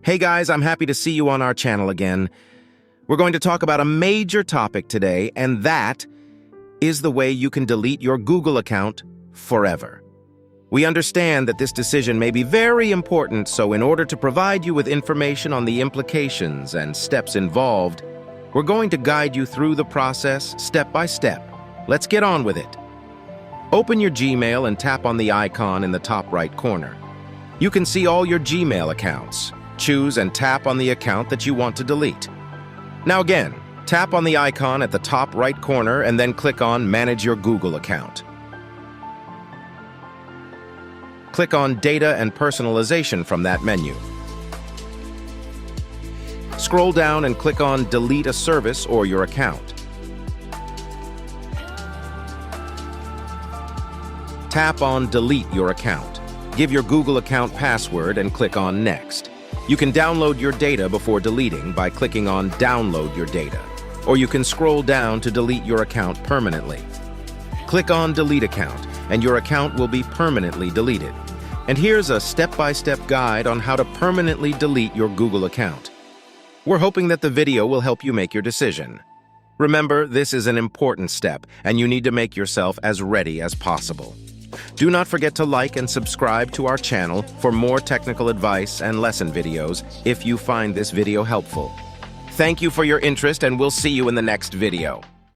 Hey guys, I'm happy to see you on our channel again. We're going to talk about a major topic today, and that is the way you can delete your Google account forever. We understand that this decision may be very important, so in order to provide you with information on the implications and steps involved, we're going to guide you through the process step by step. Let's get on with it. Open your Gmail and tap on the icon in the top right corner. You can see all your Gmail accounts. Choose and tap on the account that you want to delete. Now again, tap on the icon at the top right corner and then click on Manage Your Google Account. Click on Data and Personalization from that menu. Scroll down and click on Delete a Service or your account. Tap on Delete Your Account. Give your Google account password and click on Next. You can download your data before deleting by clicking on Download Your Data, or you can scroll down to delete your account permanently. Click on Delete Account, and your account will be permanently deleted. And here's a step-by-step guide on how to permanently delete your Google account. We're hoping that the video will help you make your decision. Remember, this is an important step, and you need to make yourself as ready as possible. Do not forget to like and subscribe to our channel for more technical advice and lesson videos if you find this video helpful. Thank you for your interest, and we'll see you in the next video.